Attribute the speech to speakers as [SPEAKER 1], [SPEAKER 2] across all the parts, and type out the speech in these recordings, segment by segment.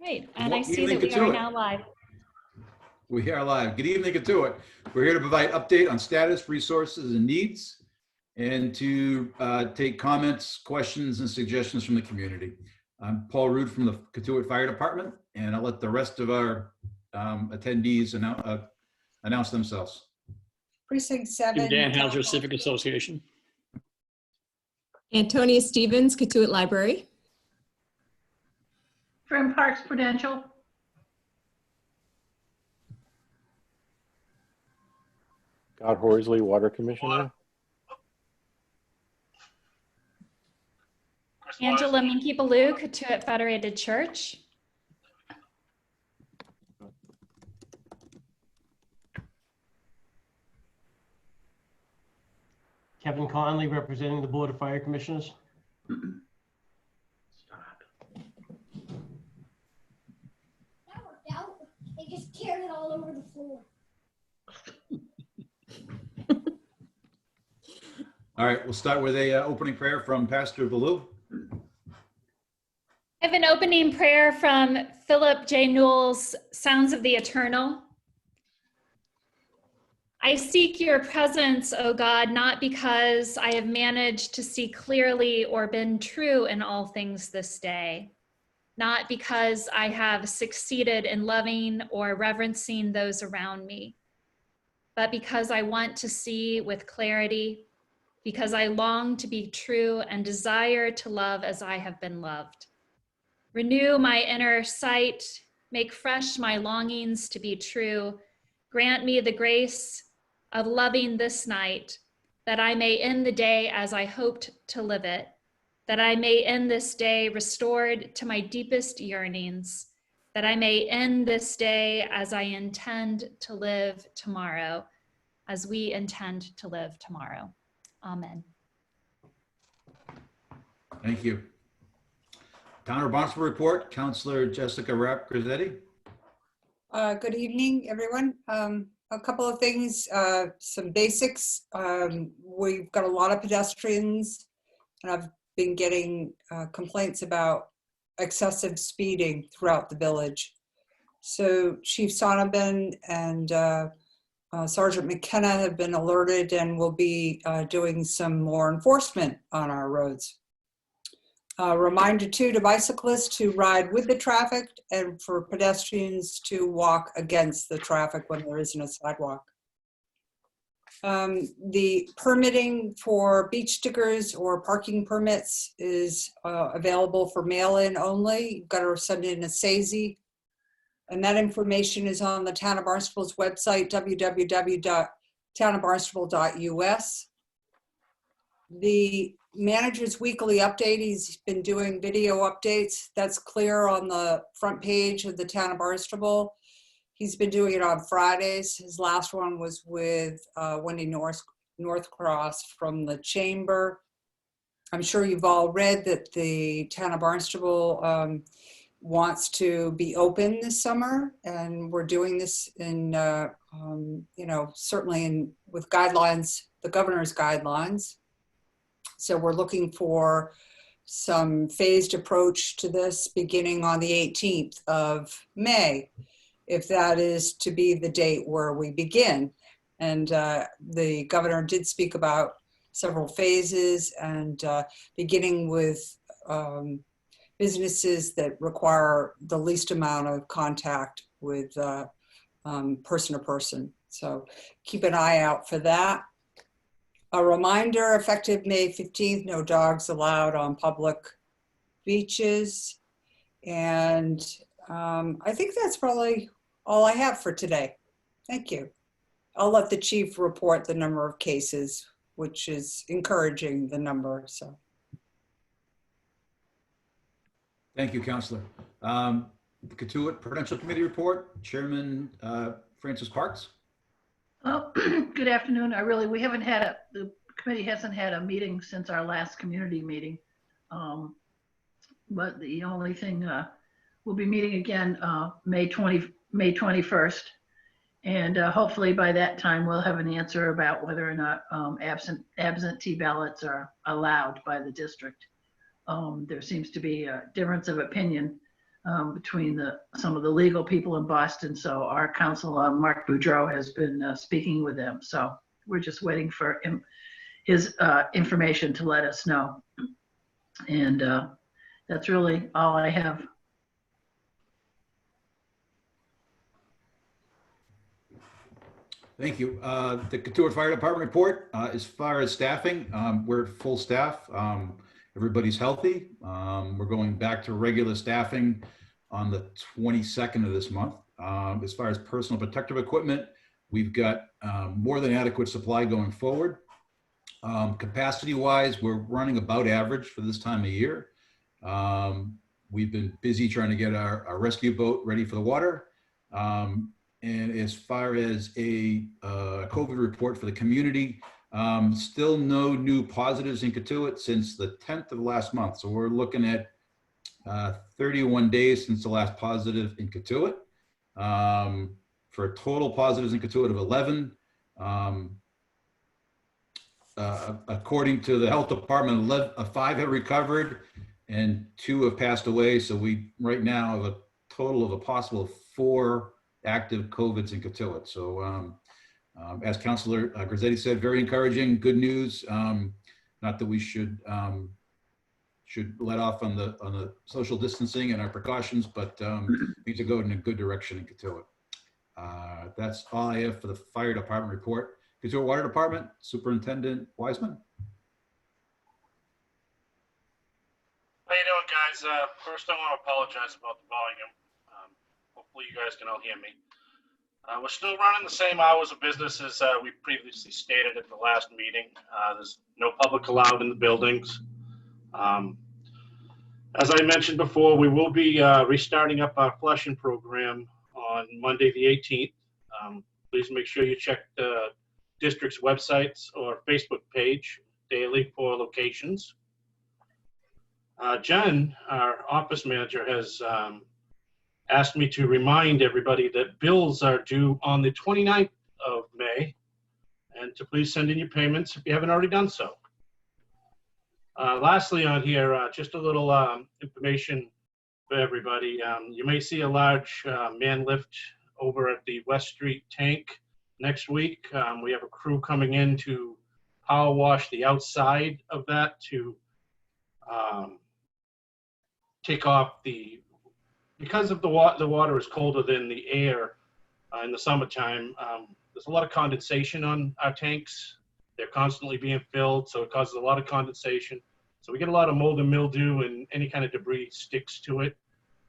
[SPEAKER 1] Right, and I
[SPEAKER 2] Good
[SPEAKER 1] see that
[SPEAKER 2] evening,
[SPEAKER 1] we are
[SPEAKER 2] Cotuit.
[SPEAKER 1] now live.
[SPEAKER 2] We are live. Good evening, Cotuit. We're here to provide update on status, resources, and needs, and to take comments, questions, and suggestions from the community. I'm Paul Rood from the Cotuit Fire Department, and I'll let the rest of our attendees announce themselves.
[SPEAKER 3] Precinct 7.
[SPEAKER 4] Dan Hauser, Civic Association.
[SPEAKER 5] Antonia Stevens, Cotuit Library.
[SPEAKER 6] From Parks Prudential.
[SPEAKER 7] Scott Horsley, Water Commissioner.
[SPEAKER 1] Angela Minky-Ballou, Cotuit Federated Church.
[SPEAKER 8] Kevin Conley, representing the Board of Fire Commissioners.
[SPEAKER 9] That worked out. They just carried it all over the floor.
[SPEAKER 2] All right, we'll start with a opening prayer from Pastor Ballou.
[SPEAKER 1] I have an opening prayer from Philip J. Newell's Sounds of the Eternal. I seek your presence, O God, not because I have managed to see clearly or been true in all things this day, not because I have succeeded in loving or reverencing those around me, but because I want to see with clarity, because I long to be true and desire to love as I have been loved. Renew my inner sight, make fresh my longings to be true. Grant me the grace of loving this night, that I may end the day as I hoped to live it, that I may end this day restored to my deepest yearnings, that I may end this day as I intend to live tomorrow, as we intend to live tomorrow. Amen.
[SPEAKER 2] Thank you. Town of Barnstable report, Councilor Jessica Rapp-Grizzetti.
[SPEAKER 3] Good evening, everyone. A couple of things, some basics. We've got a lot of pedestrians, and I've been getting complaints about excessive speeding throughout the village. So Chief Sonneban and Sergeant McKenna have been alerted and will be doing some more enforcement on our roads. Reminder too to bicyclists to ride with the traffic and for pedestrians to walk against the traffic when there isn't a sidewalk. The permitting for beach stickers or parking permits is available for mail-in only. You've got to send in a SAISY. And that information is on the Town of Barnstable's website, www.townofbarnstable.us. The manager's weekly update, he's been doing video updates. That's clear on the front page of the Town of Barnstable. He's been doing it on Fridays. His last one was with Wendy Northcross from the Chamber. I'm sure you've all read that the Town of Barnstable wants to be open this summer, and we're doing this in, certainly with guidelines, the governor's guidelines. So we're looking for some phased approach to this beginning on the 18th of May, if that is to be the date where we begin. And the governor did speak about several phases and beginning with businesses that require the least amount of contact with person to person. So keep an eye out for that. A reminder, effective May 15th, no dogs allowed on public beaches. And I think that's probably all I have for today. Thank you. I'll let the chief report the number of cases, which is encouraging, the number, so.
[SPEAKER 2] Thank you, Councilor. The Cotuit Prudential Committee report, Chairman Francis Parks.
[SPEAKER 6] Well, good afternoon. We haven't had the committee hasn't had a meeting since our last community meeting. But the only thing, we'll be meeting again May 21st. And hopefully by that time, we'll have an answer about whether or not absentee ballots are allowed by the district. There seems to be a difference of opinion between some of the legal people in Boston. So our counsel, Mark Boudreau, has been speaking with them. So we're just waiting for his information to let us know. And that's really all I have.
[SPEAKER 2] Thank you. The Cotuit Fire Department report, as far as staffing, we're at full staff. Everybody's healthy. We're going back to regular staffing on the 22nd of this month. As far as personal protective equipment, we've got more than adequate supply going forward. Capacity-wise, we're running about average for this time of year. We've been busy trying to get our rescue boat ready for the water. And as far as a COVID report for the community, still no new positives in Cotuit since the 10th of last month. So we're looking at 31 days since the last positive in Cotuit, for total positives in Cotuit of 11. According to the health department, 5 have recovered and 2 have passed away. So we right now have a total of a possible 4 active COVIDs in Cotuit. So as Councilor Grizzetti said, very encouraging, good news. Not that we should let off on the social distancing and our precautions, but things are going in a good direction in Cotuit. That's all I have for the fire department report. Cotuit Water Department, Superintendent Wiseman.
[SPEAKER 10] How you doing, guys? First, I want to apologize about the volume. Hopefully you guys can all hear me. We're still running the same hours of business as we previously stated at the last meeting. There's no public allowed in the buildings. As I mentioned before, we will be restarting up our flushing program on Monday the 18th. Please make sure you check the district's websites or Facebook page daily for locations. Jen, our office manager, has asked me to remind everybody that bills are due on the 29th of May and to please send in your payments if you haven't already done so. Lastly on here, just a little information for everybody. You may see a large man lift over at the West Street tank next week. We have a crew coming in to power wash the outside of that to take off because of the water is colder than the air in the summertime. There's a lot of condensation on our tanks. They're constantly being filled, so it causes a lot of condensation. So we get a lot of mold and mildew, and any kind of debris sticks to it,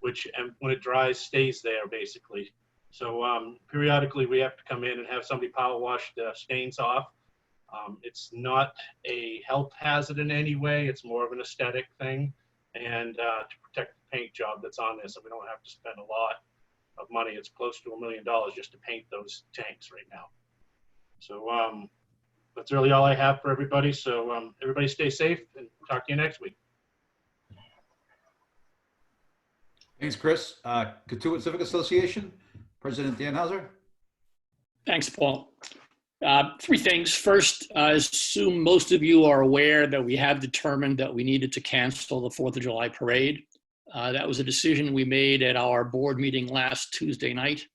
[SPEAKER 10] which, and when it dries, stays there basically. So periodically we have to come in and have somebody power wash the stains off. It's not a health hazard in any way. It's more of an aesthetic thing, and to protect the paint job that's on there, so we don't have to spend a lot of money. It's close to $1 million just to paint those tanks right now. So that's really all I have for everybody. So everybody stay safe, and talk to you next week.
[SPEAKER 2] Thanks, Chris. Cotuit Civic Association, President Dan Hauser.
[SPEAKER 4] Thanks, Paul. 3 things. First, I assume most of you are aware that we have determined that we needed to cancel the 4th of July parade. That was a decision we made at our board meeting last Tuesday night.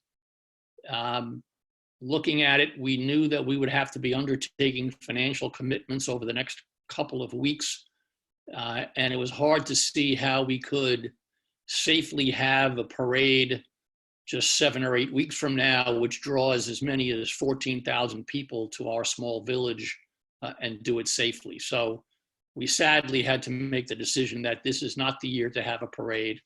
[SPEAKER 4] Looking at it, we knew that we would have to be undertaking financial commitments over the next couple of weeks. And it was hard to see how we could safely have a parade just 7 or 8 weeks from now, which draws as many as 14,000 people to our small village, and do it safely. So we sadly had to make the decision that this is not the year to have a parade,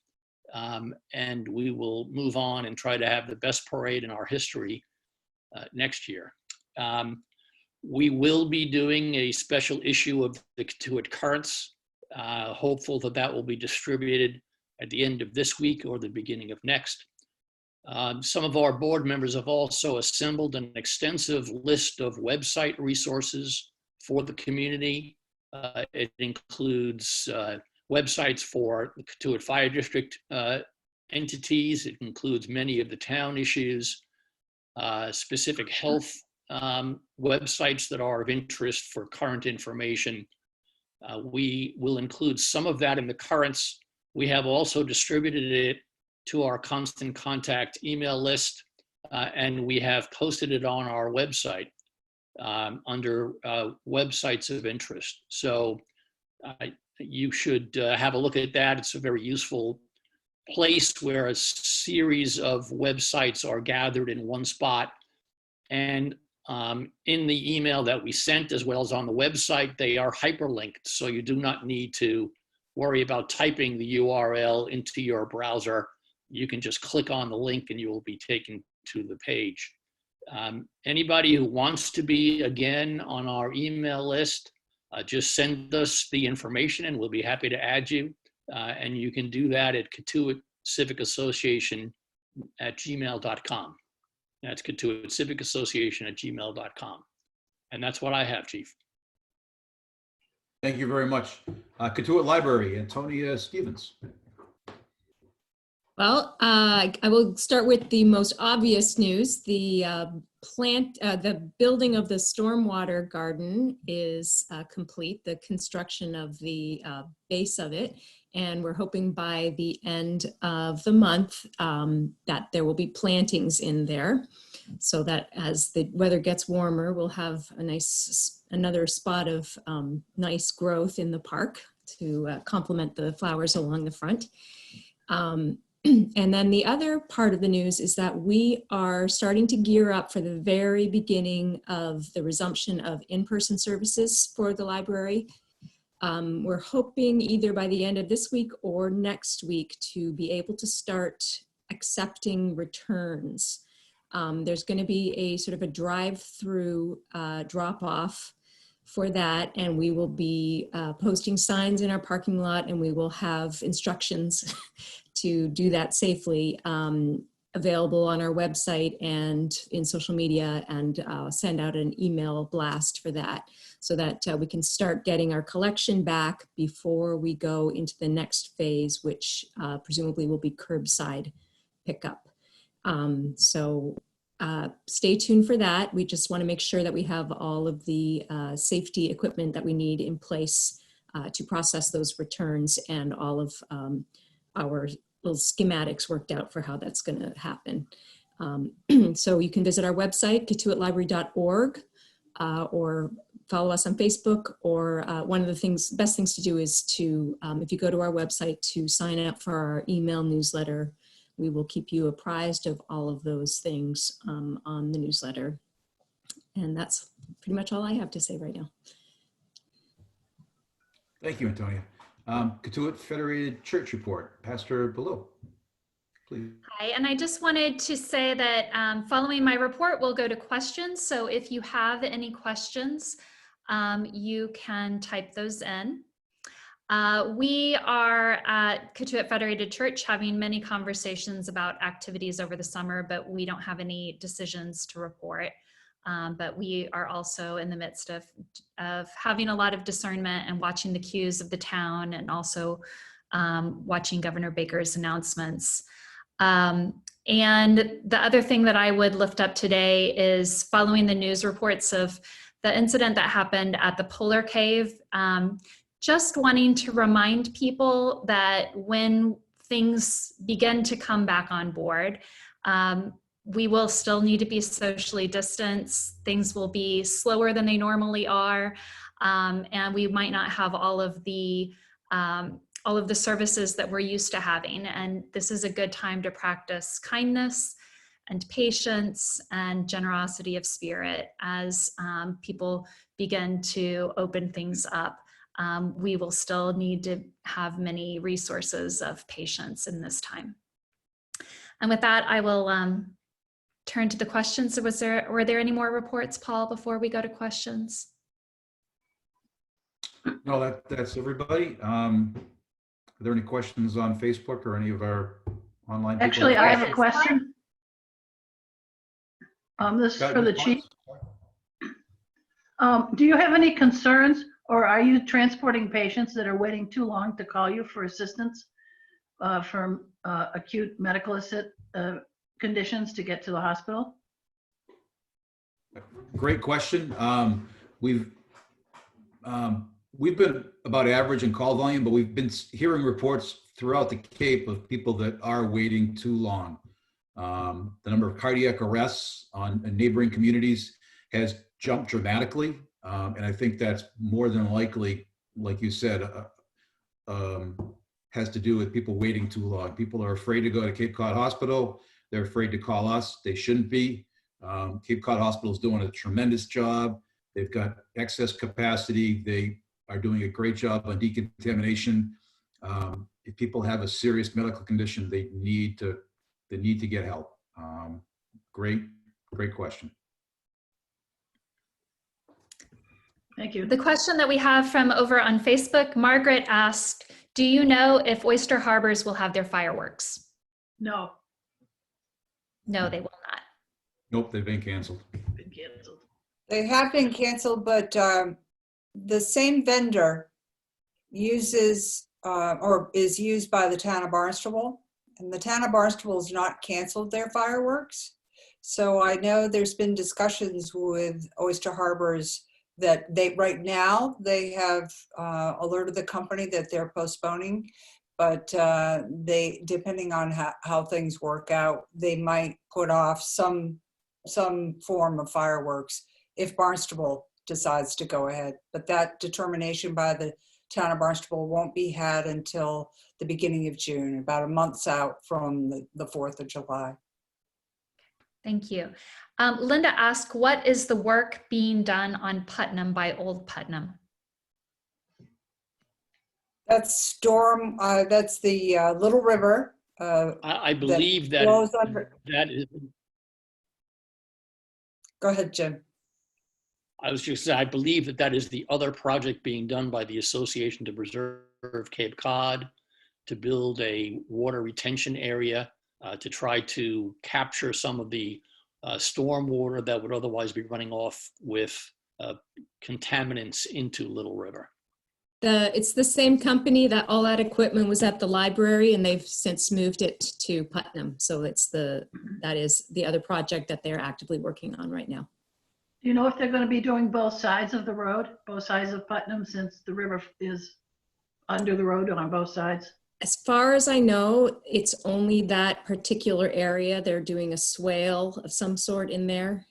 [SPEAKER 4] and we will move on and try to have the best parade in our history next year. We will be doing a special issue of the Cotuit Currents, hopeful that that will be distributed at the end of this week or the beginning of next. Some of our board members have also assembled an extensive list of website resources for the community. It includes websites for the Cotuit Fire District entities. It includes many of the town issues, specific health websites that are of interest for current information. We will include some of that in the currents. We have also distributed it to our constant contact email list, and we have posted it on our website under websites of interest. So you should have a look at that. It's a very useful place where a series of websites are gathered in one spot. And in the email that we sent, as well as on the website, they are hyperlinked. So you do not need to worry about typing the URL into your browser. You can just click on the link and you will be taken to the page. Anybody who wants to be again on our email list, just send us the information and we'll be happy to add you. And you can do that at Cotuit Civic Association at gmail.com. That's Cotuit Civic Association at gmail.com. And that's what I have, Chief.
[SPEAKER 2] Thank you very much. Cotuit Library, Antonia Stevens.
[SPEAKER 5] Well, I will start with the most obvious news. The the building of the stormwater garden is complete, the construction of the base of it. And we're hoping by the end of the month that there will be plantings in there, so that as the weather gets warmer, we'll have a another spot of nice growth in the park to complement the flowers along the front. And then the other part of the news is that we are starting to gear up for the very beginning of the resumption of in-person services for the library. We're hoping either by the end of this week or next week to be able to start accepting returns. There's going to be a sort of a drive-through drop-off for that, and we will be posting signs in our parking lot, and we will have instructions to do that safely available on our website and in social media, and send out an email blast for that, so that we can start getting our collection back before we go into the next phase, which presumably will be curbside pickup. So stay tuned for that. We just want to make sure that we have all of the safety equipment that we need in place to process those returns, and all of our little schematics worked out for how that's going to happen. So you can visit our website, cotuitlibrary.org, or follow us on Facebook, or one of the best things to do is to, if you go to our website, to sign up for our email newsletter. We will keep you apprised of all of those things on the newsletter. And that's pretty much all I have to say right now.
[SPEAKER 2] Thank you, Antonia. Cotuit Federated Church Report, Pastor Below, please.
[SPEAKER 1] Hi, and I just wanted to say that following my report, we'll go to questions. So if you have any questions, you can type those in. We are at Cotuit Federated Church having many conversations about activities over the summer, but we don't have any decisions to report. But we are also in the midst of having a lot of discernment and watching the cues of the town, and also watching Governor Baker's announcements. And the other thing that I would lift up today is following the news reports of the incident that happened at the Polar Cave. Just wanting to remind people that when things begin to come back on board, we will still need to be socially distanced. Things will be slower than they normally are, and we might not have all of the services that we're used to having. And this is a good time to practice kindness and patience and generosity of spirit as people begin to open things up. We will still need to have many resources of patience in this time. And with that, I will turn to the questions. So were there any more reports, Paul, before we go to questions?
[SPEAKER 2] No, that's everybody. Are there any questions on Facebook or any of our online people?
[SPEAKER 6] Actually, I have a question. This is for the chief. Do you have any concerns, or are you transporting patients that are waiting too long to call you for assistance from acute medical conditions to get to the hospital?
[SPEAKER 2] Great question. we've been about average in call volume, but we've been hearing reports throughout the Cape of people that are waiting too long. The number of cardiac arrests in neighboring communities has jumped dramatically. And I think that's more than likely, like you said, has to do with people waiting too long. People are afraid to go to Cape Cod Hospital. They're afraid to call us. They shouldn't be. Cape Cod Hospital is doing a tremendous job. They've got excess capacity. They are doing a great job on decontamination. If people have a serious medical condition, they need to get help. Great question.
[SPEAKER 6] Thank you.
[SPEAKER 1] The question that we have from over on Facebook, Margaret asked, do you know if Oyster Harbors will have their fireworks?
[SPEAKER 6] No,
[SPEAKER 1] No, they will not.
[SPEAKER 2] Nope, they've been canceled.
[SPEAKER 6] been canceled.
[SPEAKER 3] They have been canceled, but the same vendor uses or is used by the town of Barnstable, and the town of Barnstable has not canceled their fireworks. So I know there's been discussions with Oyster Harbors that right now they have alerted the company that they're postponing, but they, depending on how things work out, they might put off some form of fireworks if Barnstable decides to go ahead. But that determination by the town of Barnstable won't be had until the beginning of June, about a month's out from the 4th of July.
[SPEAKER 1] Thank you. Linda asked, what is the work being done on Putnam by Old Putnam?
[SPEAKER 3] That's that's the Little River.
[SPEAKER 4] I believe that
[SPEAKER 3] flows under.
[SPEAKER 4] that is,
[SPEAKER 3] Go ahead, Jim.
[SPEAKER 4] I was just saying, I believe that is the other project being done by the Association to Preserve Cape Cod to build a water retention area to try to capture some of the storm water that would otherwise be running off with contaminants into Little River.
[SPEAKER 5] It's the same company that all that equipment was at the library, and they've since moved it to Putnam. So that is the other project that they're actively working on right now.
[SPEAKER 6] Do you know if they're going to be doing both sides of the road, both sides of Putnam, since the river is under the road on both sides?
[SPEAKER 5] As far as I know, it's only that particular area. They're doing a swale of some sort in there.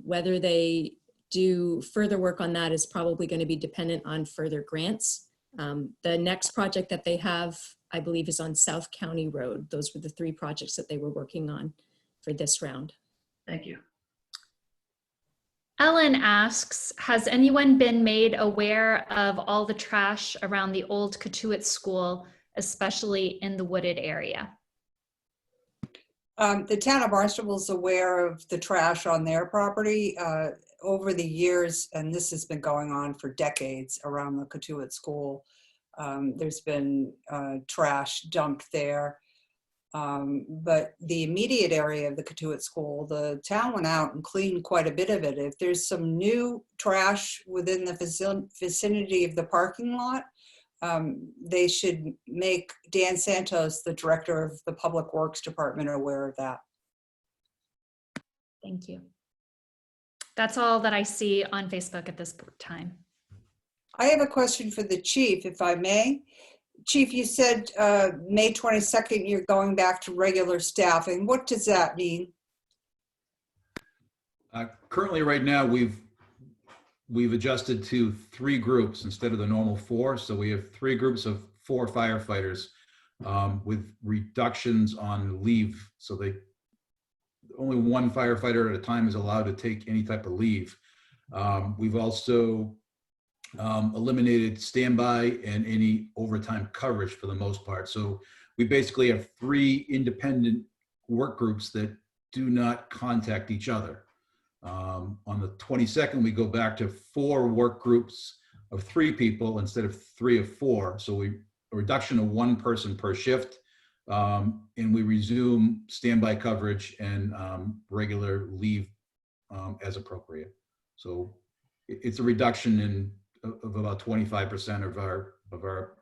[SPEAKER 5] Whether they do further work on that is probably going to be dependent on further grants. The next project that they have, I believe, is on South County Road. Those were the 3 projects that they were working on for this round.
[SPEAKER 6] Thank you.
[SPEAKER 1] Ellen asks, has anyone been made aware of all the trash around the old Cotuit school, especially in the wooded area?
[SPEAKER 3] The town of Barnstable is aware of the trash on their property over the years, and this has been going on for decades around the Cotuit school. There's been trash dumped there. But the immediate area of the Cotuit school, the town went out and cleaned quite a bit of it. If there's some new trash within the vicinity of the parking lot, they should make Dan Santos, the director of the Public Works Department, aware of that.
[SPEAKER 1] Thank you. That's all that I see on Facebook at this time.
[SPEAKER 3] I have a question for the chief, if I may. Chief, you said May 22nd, you're going back to regular staffing. What does that mean?
[SPEAKER 2] Currently, right now, we've adjusted to 3 groups instead of the normal 4. So we have 3 groups of 4 firefighters with reductions on leave. So only 1 firefighter at a time is allowed to take any type of leave. We've also eliminated standby and any overtime coverage for the most part. So we basically have 3 independent work groups that do not contact each other. On the 22nd, we go back to 4 work groups of 3 people instead of 3 of 4. So a reduction of 1 person per shift. And we resume standby coverage and regular leave as appropriate. So it's a reduction of about 25% of our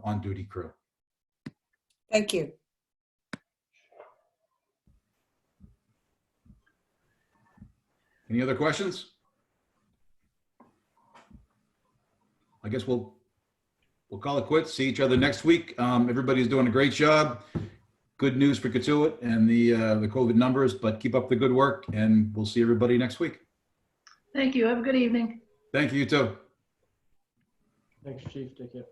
[SPEAKER 2] on-duty crew.
[SPEAKER 3] Thank you.
[SPEAKER 2] Any other questions? I guess we'll call it quits. See each other next week. Everybody's doing a great job. Good news for Cotuit and the COVID numbers, but keep up the good work, and we'll see everybody next week.
[SPEAKER 6] Thank you. Have a good evening.
[SPEAKER 2] Thank you, you too.
[SPEAKER 8] Thanks, Chief. Take care.